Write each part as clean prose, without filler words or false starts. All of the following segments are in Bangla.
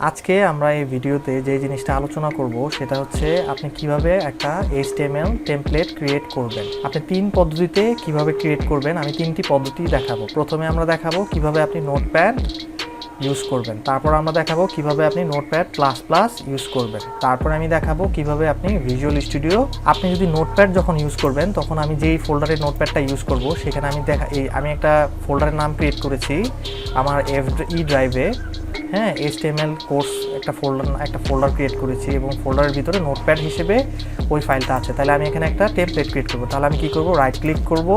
আজকে আমরা এই ভিডিওতে যে জিনিসটা আলোচনা করব সেটা হচ্ছে আপনি কিভাবে একটা HTML টেমপ্লেট ক্রিয়েট করবেন। আপনি তিন পদ্ধতিতে কিভাবে ক্রিয়েট করবেন, আমি তিনটি পদ্ধতি দেখাবো। প্রথমে আমরা দেখাবো কিভাবে আপনি নোটপ্যাড ইউজ করবেন, তারপর আমরা দেখাবো কিভাবে আপনি নোটপ্যাড প্লাস প্লাস ইউজ করবেন, তারপর আমি দেখাবো কিভাবে আপনি ভিজুয়াল স্টুডিও। আপনি যদি নোটপ্যাড যখন ইউজ করবেন তখন আমি যেই ফোল্ডারের নোটপ্যাডটা ইউজ করব সেখানে আমি একটা ফোল্ডারের নাম ক্রিয়েট করেছি আমার FE ড্রাইভে। হ্যাঁ, HTML কোর্স একটা ফোল্ডার ক্রিয়েট করেছি এবং ফোল্ডারের ভিতরে নোটপ্যাড হিসেবে ওই ফাইলটা আছে। তাহলে আমি এখানে একটা টেমপ্লেট ক্রিয়েট করব। তাহলে আমি কি করব, রাইট ক্লিক করব,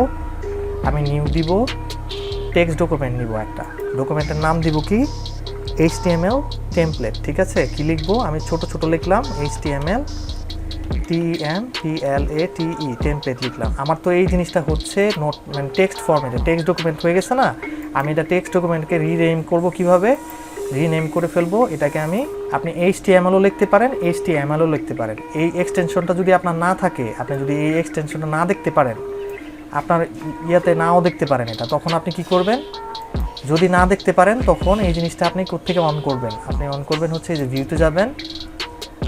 আমি নিউ দিব, টেক্সট ডকুমেন্ট নিব, একটা ডকুমেন্টের নাম দিব কি HTML টেমপ্লেট। ঠিক আছে, কি লিখবো, আমি ছোট ছোট লিখলাম HTML TEMPLATE টেমপ্লেট লিখলাম। আমার তো এই জিনিসটা হচ্ছে নোট মানে টেক্সট ফরম্যাটে, টেক্সট ডকুমেন্ট হয়ে গেছে না। আমি এটা টেক্সট ডকুমেন্টকে রিনেম করব, কিভাবে রিনেম করে ফেলবো এটাকে আপনি HTMLও লিখতে পারেন, HTMLও লিখতে পারেন। এই এক্সটেনশনটা যদি আপনার না থাকে, আপনি যদি এই এক্সটেনশনটা না দেখতে পারেন, আপনার ইয়াতে নাও দেখতে পারেন এটা, তখন আপনি কি করবেন, যদি না দেখতে পারেন তখন এই জিনিসটা আপনি কোত্থেকে অন করবেন, আপনি অন করবেন হচ্ছে এই যে ভিউতে যাবেন।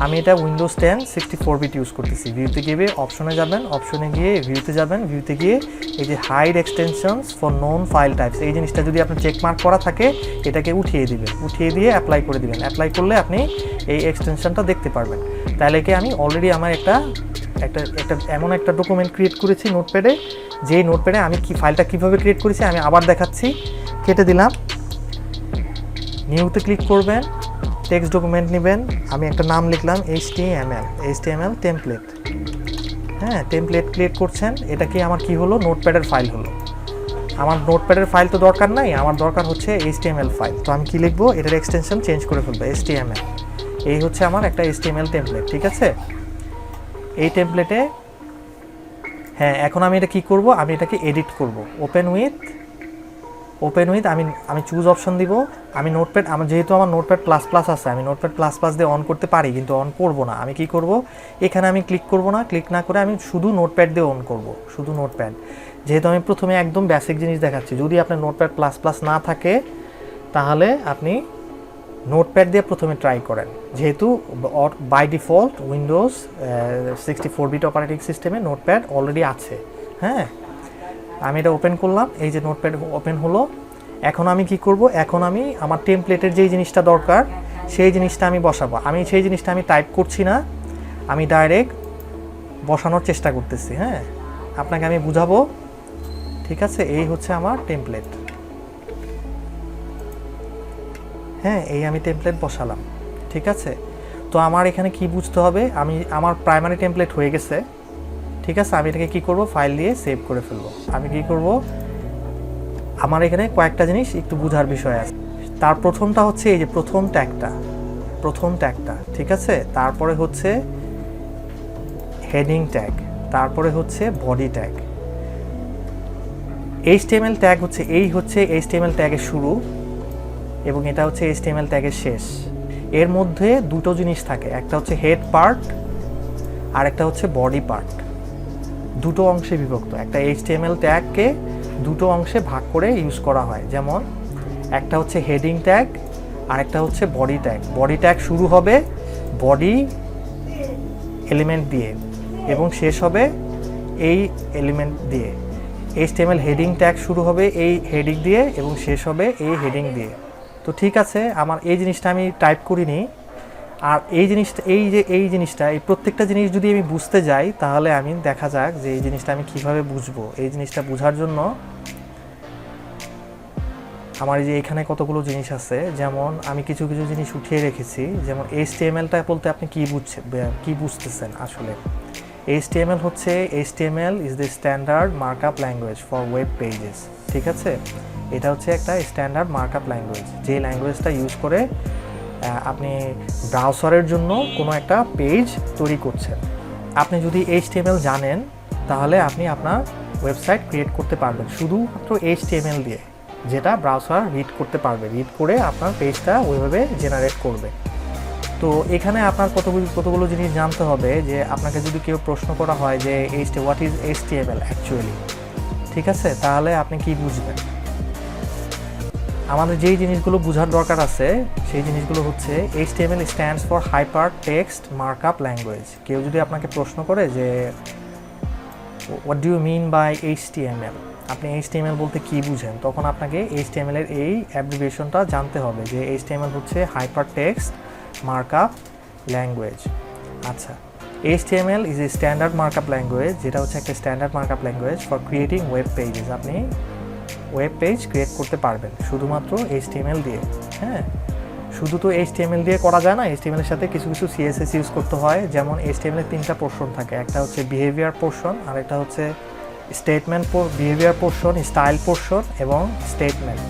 আমি এটা উইন্ডোজ 10 64 বিট ইউজ করতেছি। ভিউতে গিয়ে অপশনে যাবেন, অপশনে গিয়ে ভিউতে যাবেন, ভিউতে গিয়ে এই যে hide extensions for known file types, এই জিনিসটা যদি আপনার চেকমার্ক করা থাকে এটাকে উঠিয়ে দিবেন, উঠিয়ে দিয়ে অ্যাপ্লাই করে দিবেন। অ্যাপ্লাই করলে আপনি এই এক্সটেনশনটা দেখতে পারবেন। তাহলে কি আমি অলরেডি আমার একটা এমন একটা ডকুমেন্ট ক্রিয়েট করেছি নোটপ্যাডে, যেই নোটপ্যাডে আমি ফাইলটা কীভাবে ক্রিয়েট করেছি আমি আবার দেখাচ্ছি। কেটে দিলাম, নিউতে ক্লিক করবেন, টেক্সট ডকুমেন্ট নেবেন, আমি একটা নাম লিখলাম HTML টেমপ্লেট। হ্যাঁ, টেমপ্লেট ক্রিয়েট করছেন, এটা কি আমার কি হলো, নোটপ্যাডের ফাইল হলো। আমার নোটপ্যাডের ফাইল তো দরকার নাই, আমার দরকার হচ্ছে HTML ফাইল। তো আমি কি লিখবো, এটার এক্সটেনশন চেঞ্জ করে ফেলবো HTML। এই হচ্ছে আমার একটা HTML টেমপ্লেট। ঠিক আছে, এই টেমপ্লেটে হ্যাঁ, এখন আমি এটা কি করব, আমি এটাকে এডিট করব। ওপেন উইথ আমি চুজ অপশন দিব। আমি নোটপ্যাড, যেহেতু আমার নোটপ্যাড প্লাস প্লাস আছে, আমি নোটপ্যাড প্লাস প্লাস দিয়ে অন করতে পারি, কিন্তু অন করব না। আমি কি করব, এখানে আমি ক্লিক করব না, ক্লিক না করে আমি শুধু নোটপ্যাড দিয়ে অন করব, শুধু নোটপ্যাড। যেহেতু আমি প্রথমে একদম বেসিক জিনিস দেখাচ্ছি, যদি আপনার নোটপ্যাড প্লাস প্লাস না থাকে তাহলে আপনি নোটপ্যাড দিয়ে প্রথমে ট্রাই করেন। যেহেতু by default Windows 64 bit operating সিস্টেমে নোটপ্যাড অলরেডি আছে। হ্যাঁ, আমি এটা ওপেন করলাম, এই যে নোটপ্যাড ওপেন হলো। এখন আমি কি করব, এখন আমি আমার টেমপ্লেটের যেই জিনিসটা দরকার সেই জিনিসটা আমি বসাবো। সেই জিনিসটা আমি টাইপ করছি না, আমি ডাইরেক্ট বসানোর চেষ্টা করতেছি। হ্যাঁ, আপনাকে আমি বুঝাবো। ঠিক আছে, এই হচ্ছে আমার টেমপ্লেট। হ্যাঁ, এই আমি টেমপ্লেট বসালাম। ঠিক আছে, তো আমার এখানে কি বুঝতে হবে, আমার প্রাইমারি টেমপ্লেট হয়ে গেছে। ঠিক আছে, আমি এটাকে কি করব, ফাইল দিয়ে সেভ করে ফেলবো। আমি কি করব, আমার এখানে কয়েকটা জিনিস একটু বোঝার বিষয় আছে। তার প্রথমটা হচ্ছে এই যে প্রথম ট্যাগটা। ঠিক আছে, তারপরে হচ্ছে হেডিং ট্যাগ, তারপরে হচ্ছে বডি ট্যাগ। HTML ট্যাগ হচ্ছে HTML ট্যাগের শুরু এবং এটা হচ্ছে HTML ট্যাগের শেষ। এর মধ্যে দুটো জিনিস থাকে, একটা হচ্ছে হেড পার্ট আর একটা হচ্ছে বডি পার্ট। দুটো অংশে বিভক্ত। একটা HTML ট্যাগকে দুটো অংশে ভাগ করে ইউজ করা হয়। যেমন একটা হচ্ছে হেডিং ট্যাগ আর একটা হচ্ছে বডি ট্যাগ। বডি ট্যাগ শুরু হবে বডি এলিমেন্ট দিয়ে এবং শেষ হবে এই এলিমেন্ট দিয়ে। HTML হেডিং ট্যাগ শুরু হবে এই হেডিং দিয়ে এবং শেষ হবে এই হেডিং দিয়ে। তো ঠিক আছে, আমার এই জিনিসটা আমি টাইপ করিনি। আর এই প্রত্যেকটা জিনিস যদি আমি বুঝতে যাই তাহলে আমি দেখা যাক যে এই জিনিসটা আমি কিভাবে বুঝবো। এই জিনিসটা বোঝার জন্য আমার এই যে এখানে কতগুলো জিনিস আছে, যেমন আমি কিছু কিছু জিনিস উঠিয়ে রেখেছি। যেমন HTMLটা বলতে আপনি কি বুঝতেছেন আসলে। HTML is the standard markup language for web pages. ঠিক আছে, এটা হচ্ছে একটা স্ট্যান্ডার্ড মার্কআপ ল্যাঙ্গুয়েজ, যে ল্যাঙ্গুয়েজটা ইউজ করে আপনি ব্রাউজারের জন্য কোনো একটা পেজ তৈরি করছেন। আপনি যদি HTML জানেন তাহলে আপনি আপনার ওয়েবসাইট ক্রিয়েট করতে পারবেন শুধুমাত্র HTML দিয়ে, যেটা ব্রাউজার রিড করতে পারবে, রিড করে আপনার পেজটা ওইভাবে জেনারেট করবে। তো এখানে আপনার কতগুলো জিনিস জানতে হবে। যে আপনাকে যদি কেউ প্রশ্ন করা হয় যে হোয়াট ইজ HTML অ্যাকচুয়ালি, ঠিক আছে, তাহলে আপনি কি বুঝবেন। আমাদের যেই জিনিসগুলো বোঝার দরকার আছে সেই জিনিসগুলো হচ্ছে HTML stands for hyper text markup language. কেউ যদি আপনাকে প্রশ্ন করে যে what do you mean by HTML, আপনি HTML বলতে কী বুঝেন, তখন আপনাকে HTML এর এই অ্যাব্রিভিয়েশনটা জানতে হবে যে HTML হচ্ছে হাইপার টেক্সট মার্কআপ ল্যাঙ্গুয়েজ। আচ্ছা, HTML is a standard markup language, যেটা হচ্ছে একটা standard markup language for creating web pages. আপনি ওয়েব পেজ ক্রিয়েট করতে পারবেন শুধুমাত্র HTML দিয়ে। হ্যাঁ, শুধু তো HTML দিয়ে করা যায় না, HTML এর সাথে কিছু কিছু CSS ইউজ করতে হয়। যেমন HTML এর 3টা পোর্শন থাকে, একটা হচ্ছে বিহেভিয়ার পোর্শন, আর একটা হচ্ছে statement behaviour portion, style portion এবং স্টেটমেন্ট।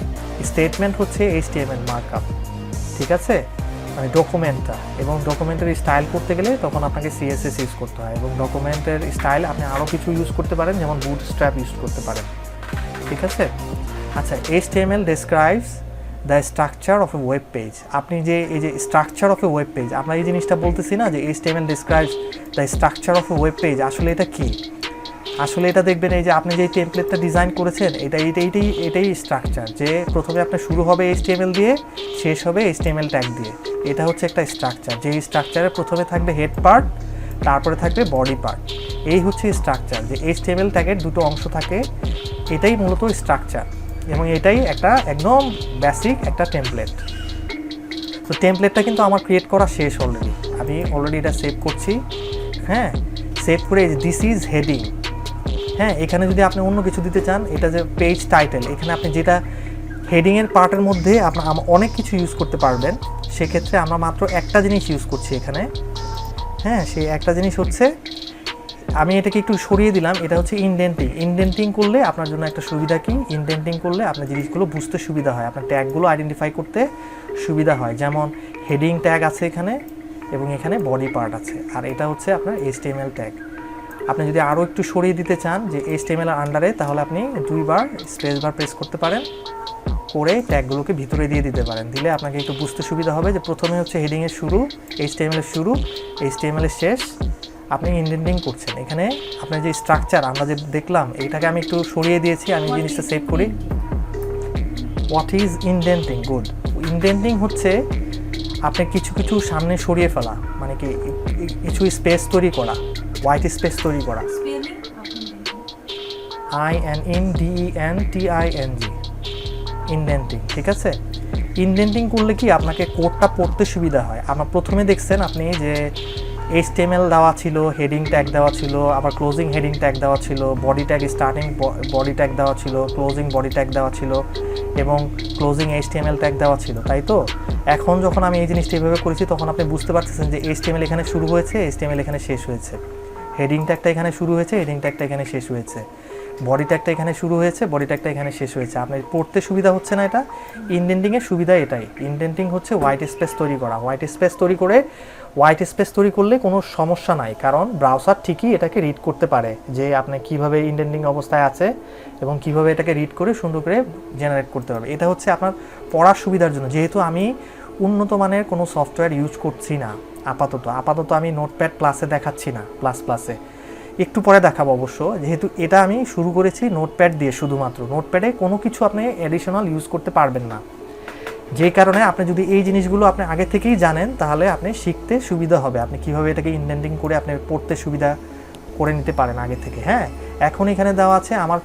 স্টেটমেন্ট হচ্ছে HTML মার্কআপ, ঠিক আছে, মানে ডকুমেন্টটা। এবং ডকুমেন্টের স্টাইল করতে গেলে তখন আপনাকে CSS ইউজ করতে হয়, এবং ডকুমেন্টের স্টাইল আপনি আরও কিছু ইউজ করতে পারেন, যেমন বুটস্ট্র্যাপ ইউজ করতে পারেন, ঠিক আছে। আচ্ছা, HTML describes the structure of A web page. আপনি যে এই যে structure of A web page, আপনার এই জিনিসটা বলতেছি না যে HTML describes the structure of A web page, আসলে এটা কি? আসলে এটা দেখবেন এই যে আপনি যে টেমপ্লেটটা ডিজাইন করেছেন এটাই স্ট্রাকচার, যে প্রথমে আপনার শুরু হবে HTML দিয়ে, শেষ হবে HTML ট্যাগ দিয়ে। এটা হচ্ছে একটা স্ট্রাকচার, যে স্ট্রাকচারে প্রথমে থাকবে হেড পার্ট, তারপরে থাকবে বডি পার্ট। এই হচ্ছে স্ট্রাকচার, যে HTML ট্যাগের দুটো অংশ থাকে, এটাই মূলত স্ট্রাকচার, এবং এটাই একটা একদম বেসিক একটা টেমপ্লেট। তো টেমপ্লেটটা কিন্তু আমার ক্রিয়েট করা শেষ অলরেডি, আমি অলরেডি এটা সেভ করছি। হ্যাঁ, সেভ করে দিস ইজ হেডিং। হ্যাঁ, এখানে যদি আপনি অন্য কিছু দিতে চান, এটা যে পেজ টাইটেল, এখানে আপনি যেটা হেডিংয়ের পার্টের মধ্যে আপনার অনেক কিছু ইউজ করতে পারবেন, সেক্ষেত্রে আমরা মাত্র একটা জিনিস ইউজ করছি এখানে। হ্যাঁ, সেই একটা জিনিস হচ্ছে, আমি এটাকে একটু সরিয়ে দিলাম, এটা হচ্ছে ইনডেন্টিং। ইনডেন্টিং করলে আপনার জন্য একটা সুবিধা কি, ইনডেন্টিং করলে আপনার জিনিসগুলো বুঝতে সুবিধা হয়, আপনার ট্যাগগুলো আইডেন্টিফাই করতে সুবিধা হয়। যেমন হেডিং ট্যাগ আছে এখানে, এবং এখানে বডি পার্ট আছে, আর এটা হচ্ছে আপনার HTML ট্যাগ। আপনি যদি আরও একটু সরিয়ে দিতে চান যে HTML এর আন্ডারে, তাহলে আপনি 2বার স্পেস বার প্রেস করতে পারেন, করে ট্যাগগুলোকে ভিতরে দিয়ে দিতে পারেন। দিলে আপনাকে একটু বুঝতে সুবিধা হবে যে প্রথমে হচ্ছে হেডিংয়ের শুরু, HTML এর শুরু, HTML এর শেষ, আপনি ইনডেন্টিং করছেন। এখানে আপনার যে স্ট্রাকচার আমরা যে দেখলাম, এইটাকে আমি একটু সরিয়ে দিয়েছি, আমি জিনিসটা সেভ করি। What is indenting? Good. Indenting হচ্ছে আপনি কিছু কিছু সামনে সরিয়ে ফেলা, মানে কি কিছু স্পেস তৈরি করা, হোয়াইট স্পেস তৈরি করা। INDENTING, ইনডেন্টিং, ঠিক আছে। ইনডেন্টিং করলে কি আপনাকে কোডটা পড়তে সুবিধা হয়। আপনার প্রথমে দেখছেন আপনি যে HTML দেওয়া ছিল, হেডিং ট্যাগ দেওয়া ছিল, আবার ক্লোজিং হেডিং ট্যাগ দেওয়া ছিল, body tag, starting body tag দেওয়া ছিল, ক্লোজিং বডি ট্যাগ দেওয়া ছিল, এবং ক্লোজিং HTML ট্যাগ দেওয়া ছিল, তাই তো। এখন যখন আমি এই জিনিসটা এভাবে করেছি, তখন আপনি বুঝতে পারতেছেন যে HTML এখানে শুরু হয়েছে, HTML এখানে শেষ হয়েছে, হেডিং ট্যাগটা এখানে শুরু হয়েছে, হেডিং ট্যাগটা এখানে শেষ হয়েছে, বডি ট্যাগটা এখানে শুরু হয়েছে, বডি ট্যাগটা এখানে শেষ হয়েছে। আপনার পড়তে সুবিধা হচ্ছে না। এটা ইনডেন্টিংয়ের সুবিধা এটাই। ইনডেন্টিং হচ্ছে হোয়াইট স্পেস তৈরি করা। হোয়াইট স্পেস তৈরি করলে কোনো সমস্যা নাই, কারণ ব্রাউজার ঠিকই এটাকে রিড করতে পারে যে আপনি কিভাবে ইনডেন্টিং অবস্থায় আছে, এবং কিভাবে এটাকে রিড করে সুন্দর করে জেনারেট করতে পারবে। এটা হচ্ছে আপনার পড়ার সুবিধার জন্য, যেহেতু আমি উন্নত মানের কোনো সফটওয়্যার ইউজ করছি না আপাতত আমি নোটপ্যাড প্লাসে দেখাচ্ছি না, প্লাসে একটু পরে দেখাবো অবশ্য। যেহেতু এটা আমি শুরু করেছি নোটপ্যাড দিয়ে, শুধুমাত্র নোটপ্যাডে কোনো কিছু আপনি অ্যাডিশনাল ইউজ করতে পারবেন না, যেই কারণে আপনি যদি এই জিনিসগুলো আপনি আগে থেকেই জানেন, তাহলে আপনি শিখতে সুবিধা হবে, আপনি কীভাবে এটাকে ইনডেন্টিং করে আপনি পড়তে সুবিধা করে নিতে পারেন আগে থেকে। হ্যাঁ, এখন এখানে দেওয়া আছে আমার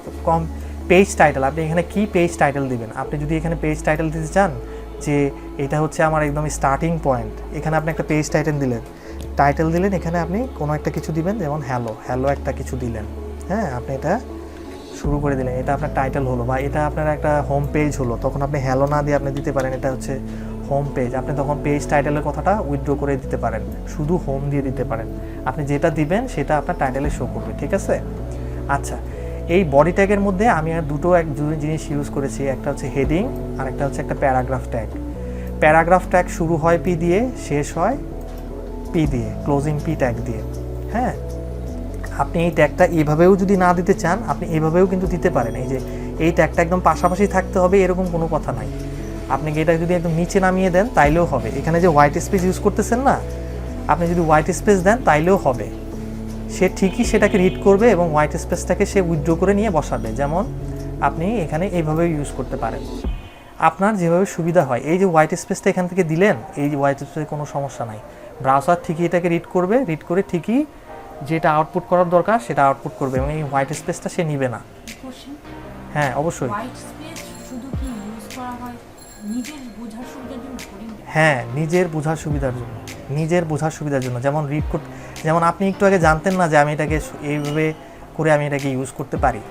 পেজ টাইটেল। আপনি এখানে কি পেজ টাইটেল দিবেন? আপনি যদি এখানে পেজ টাইটেল দিতে চান যে এটা হচ্ছে আমার একদম স্টার্টিং পয়েন্ট, এখানে আপনি একটা পেজ টাইটেল দিলেন, এখানে আপনি কোনো একটা কিছু দিবেন, যেমন হ্যালো একটা কিছু দিলেন। হ্যাঁ, আপনি এটা শুরু করে দিলেন, এটা আপনার টাইটেল হলো, বা এটা আপনার একটা হোম পেজ হলো, তখন আপনি হ্যালো না দিয়ে আপনি দিতে পারেন এটা হচ্ছে হোম পেজ। আপনি তখন পেজ টাইটেলের কথাটা উইথড্র করে দিতে পারেন, শুধু হোম দিয়ে দিতে পারেন। আপনি যেটা দিবেন সেটা আপনার টাইটেলে শো করবে, ঠিক আছে। আচ্ছা, এই বডি ট্যাগের মধ্যে আমি আর দুটো জিনিস ইউজ করেছি, একটা হচ্ছে হেডিং, আর একটা হচ্ছে একটা প্যারাগ্রাফ ট্যাগ। প্যারাগ্রাফ ট্যাগ শুরু হয় পি দিয়ে, শেষ হয় পি দিয়ে, ক্লোজিং পি ট্যাগ দিয়ে। হ্যাঁ, আপনি এই ট্যাগটা এইভাবেও যদি না দিতে চান, আপনি এইভাবেও কিন্তু দিতে পারেন। এই যে এই ট্যাগটা একদম পাশাপাশি থাকতে হবে এরকম কোনো কথা নাই, আপনি এটা যদি একদম নিচে নামিয়ে দেন তাইলেও হবে। এখানে যে হোয়াইট স্পেস ইউজ করতেছেন না, আপনি যদি হোয়াইট স্পেস দেন তাইলেও হবে, সে ঠিকই সেটাকে রিড করবে এবং হোয়াইট স্পেসটাকে সে উইথড্র করে নিয়ে বসাবে। যেমন আপনি এখানে এইভাবেও ইউজ করতে পারেন। আপনার যেভাবে সুবিধা হয়। এই যে হোয়াইট স্পেসটা এখান থেকে দিলেন, এই যে হোয়াইট স্পেসে কোনো সমস্যা নাই, ব্রাউজার ঠিকই এটাকে রিড করবে, রিড করে ঠিকই যেটা আউটপুট করার দরকার সেটা আউটপুট করবে, এবং এই হোয়াইট স্পেসটা সে নিবে না। হ্যাঁ অবশ্যই। হ্যাঁ, নিজের বোঝার সুবিধার জন্য, নিজের বোঝার সুবিধার জন্য। যেমন রিড করতে, যেমন আপনি একটু আগে জানতেন না যে আমি এটাকে এইভাবে করে আমি এটাকে ইউজ করতে পারি,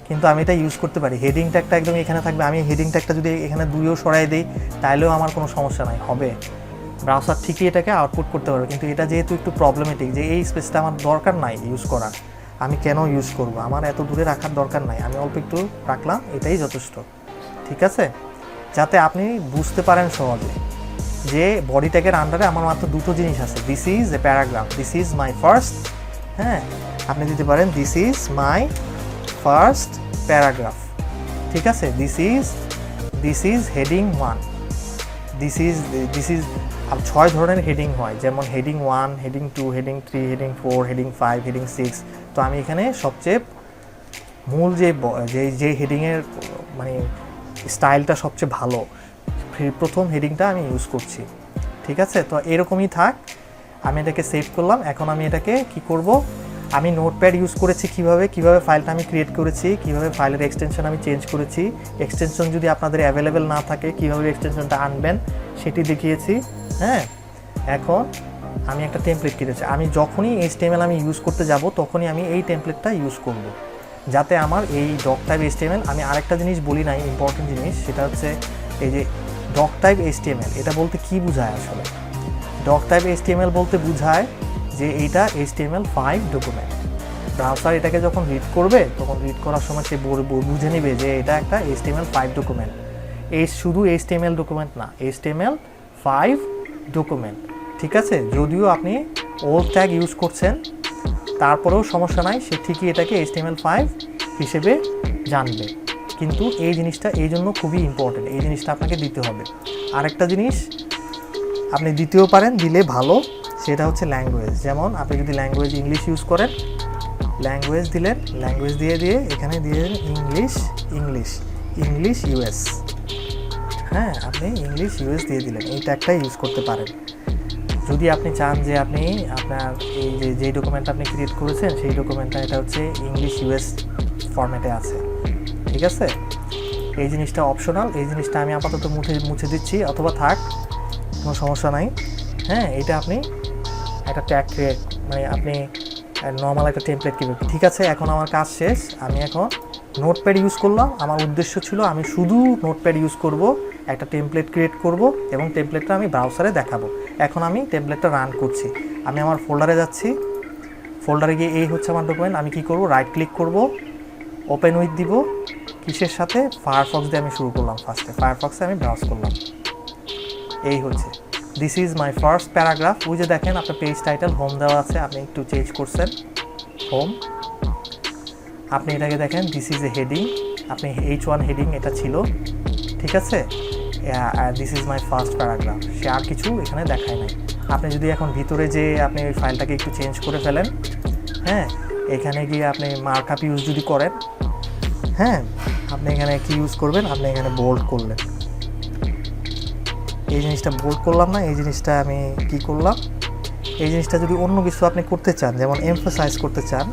কিন্তু আমি এটা ইউজ করতে পারি। হেডিং ট্যাগটা একদম এখানে থাকবে, আমি হেডিং ট্যাগটা যদি এখানে দুইও সরাই দিই তাহলেও আমার কোনো সমস্যা নাই, হবে। ব্রাউজার ঠিকই এটাকে আউটপুট করতে পারবে। কিন্তু এটা যেহেতু একটু প্রবলেমেটিক, যে এই স্পেসটা আমার দরকার নাই ইউজ করার, আমি কেন ইউজ করব, আমার এত দূরে রাখার দরকার নাই, আমি অল্প একটু রাখলাম, এটাই যথেষ্ট। ঠিক আছে, যাতে আপনি বুঝতে পারেন সহজে যে বডি ট্যাগের আন্ডারে আমার মাত্র দুটো জিনিস আছে, this is a paragraph, this is my first, হ্যাঁ আপনি দিতে পারেন this is my first paragraph. ঠিক আছে, this is heading 1, this is 6 ধরনের হেডিং হয়, যেমন heading 1, heading 2, heading 3, heading 4, heading 5, heading 6। তো আমি এখানে সবচেয়ে মূল যে হেডিংয়ের মানে স্টাইলটা সবচেয়ে ভালো, প্রথম হেডিংটা আমি ইউজ করছি। ঠিক আছে, তো এরকমই থাক। আমি এটাকে সেভ করলাম। এখন আমি এটাকে কি করব, আমি নোটপ্যাড ইউজ করেছি কিভাবে ফাইলটা আমি ক্রিয়েট করেছি, কিভাবে ফাইলের এক্সটেনশন আমি চেঞ্জ করেছি, এক্সটেনশন যদি আপনাদের অ্যাভেলেবেল না থাকে কিভাবে এক্সটেনশনটা আনবেন সেটি দেখিয়েছি। হ্যাঁ, এখন আমি একটা টেমপ্লেট কিনেছি, আমি যখনই HTML আমি ইউজ করতে যাব তখনই আমি এই টেমপ্লেটটা ইউজ করব, যাতে আমার এই ডক টাইপ HTML, আমি আরেকটা জিনিস বলি নাই, ইম্পর্টেন্ট জিনিস, সেটা হচ্ছে এই যে ডক টাইপ HTML, এটা বলতে কি বোঝায় আসলে? ডক টাইপ HTML বলতে বোঝায় যে এইটা HTML5 ডকুমেন্ট। ব্রাউজার এটাকে যখন রিড করবে তখন রিড করার সময় সে বুঝে নেবে যে এটা একটা HTML5 ডকুমেন্ট। এই শুধু HTML ডকুমেন্ট না, HTML5 ডকুমেন্ট। ঠিক আছে, যদিও আপনি ওল্ড ট্যাগ ইউজ করছেন তারপরেও সমস্যা নাই, সে ঠিকই এটাকে HTML5 হিসেবে জানবে। কিন্তু এই জিনিসটা এই জন্য খুবই ইম্পর্টেন্ট, এই জিনিসটা আপনাকে দিতে হবে। আরেকটা জিনিস আপনি দিতেও পারেন, দিলে ভালো, সেটা হচ্ছে ল্যাঙ্গুয়েজ। যেমন আপনি যদি ল্যাঙ্গুয়েজ ইংলিশ ইউজ করেন, ল্যাঙ্গুয়েজ দিলেন, ল্যাঙ্গুয়েজ দিয়ে এখানে দিয়ে ইংলিশ US। হ্যাঁ, আপনি ইংলিশ US দিয়ে দিলেন, এই ট্যাগটা ইউজ করতে পারেন। যদি আপনি চান যে আপনি আপনার এই যে ডকুমেন্টটা আপনি ক্রিয়েট করেছেন সেই ডকুমেন্টটা এটা হচ্ছে ইংলিশ US ফরম্যাটে আছে। ঠিক আছে, এই জিনিসটা অপশনাল, এই জিনিসটা আমি আপাতত মুছে দিচ্ছি, অথবা থাক, কোনো সমস্যা নাই। হ্যাঁ, এটা আপনি একটা ট্যাগ ক্রিয়েট, মানে আপনি নর্মাল একটা টেমপ্লেট কিভাবে। ঠিক আছে, এখন আমার কাজ শেষ, আমি এখন নোটপ্যাড ইউজ করলাম। আমার উদ্দেশ্য ছিল আমি শুধু নোটপ্যাড ইউজ করব, একটা টেমপ্লেট ক্রিয়েট করব এবং টেমপ্লেটটা আমি ব্রাউজারে দেখাবো। এখন আমি টেমপ্লেটটা রান করছি, আমি আমার ফোল্ডারে যাচ্ছি, ফোল্ডারে গিয়ে এই হচ্ছে আমার ডকুমেন্ট। আমি কি করব, রাইট ক্লিক করব, ওপেন উইথ দিব, কিসের সাথে, ফায়ারফক্স দিয়ে আমি শুরু করলাম। ফার্স্টে ফায়ারফক্সে আমি ব্রাউজ করলাম, এই হচ্ছে this is my first paragraph. ওই যে দেখেন আপনার পেজ টাইটেল হোম দেওয়া আছে, আপনি একটু চেঞ্জ করছেন হোম, আপনি এটাকে দেখেন দিস ইজ এ হেডিং, আপনি H1 হেডিং এটা ছিল। ঠিক আছে, this is my first paragraph, সে আর কিছু এখানে দেখায় নাই। আপনি যদি এখন ভিতরে যে আপনি ওই ফাইলটাকে একটু চেঞ্জ করে ফেলেন, হ্যাঁ এখানে গিয়ে আপনি মার্কআপ ইউজ যদি করেন, হ্যাঁ আপনি এখানে কি ইউজ করবেন, আপনি এখানে বোল্ড করলেন, এই জিনিসটা বোল্ড করলাম না, এই জিনিসটা আমি কি করলাম, এই জিনিসটা যদি অন্য কিছু আপনি করতে চান, যেমন এমফাসাইজ করতে চান,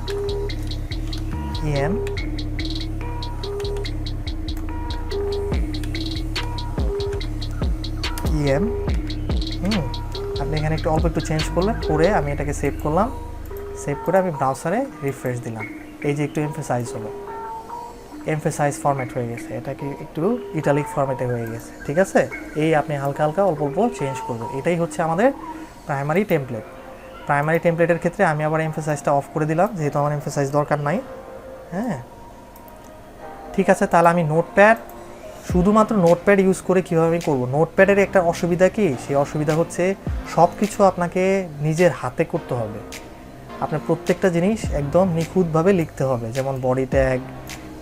আপনি এখানে একটু অল্প একটু চেঞ্জ করলেন, করে আমি এটাকে সেভ করলাম, সেভ করে আমি ব্রাউজারে রিফ্রেশ দিলাম, এই যে একটু এমফাসাইজ হলো, এমফাসাইজ ফরম্যাট হয়ে গেছে, এটাকে একটু ইটালিক ফরম্যাটে হয়ে গেছে। ঠিক আছে, এই আপনি হালকা হালকা অল্প অল্প চেঞ্জ করবেন, এটাই হচ্ছে আমাদের প্রাইমারি টেমপ্লেট। প্রাইমারি টেমপ্লেটের ক্ষেত্রে আমি আবার এমফাসাইজটা অফ করে দিলাম, যেহেতু আমার এমফাসাইজ দরকার নাই। হ্যাঁ ঠিক আছে, তাহলে আমি নোটপ্যাড, শুধুমাত্র নোটপ্যাড ইউজ করে কীভাবে করব। নোটপ্যাডের একটা অসুবিধা কি, সেই অসুবিধা হচ্ছে সব কিছু আপনাকে নিজের হাতে করতে হবে, আপনার প্রত্যেকটা জিনিস একদম নিখুঁতভাবে লিখতে হবে, যেমন বডি ট্যাগ,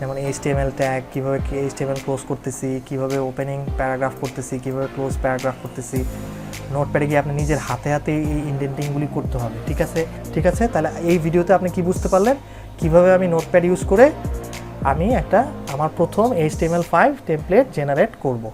যেমন HTML ট্যাগ, কীভাবে HTML ক্লোজ করতেছি, কীভাবে ওপেনিং প্যারাগ্রাফ করতেছি, কীভাবে ক্লোজ প্যারাগ্রাফ করতেছি, নোটপ্যাডে গিয়ে আপনি নিজের হাতে হাতে এই ইন্ডেন্টিংগুলি করতে হবে। ঠিক আছে, তাহলে এই ভিডিওতে আপনি কি বুঝতে পারলেন, কিভাবে আমি নোটপ্যাড ইউজ করে আমি একটা আমার প্রথম HTML5 টেমপ্লেট জেনারেট করব।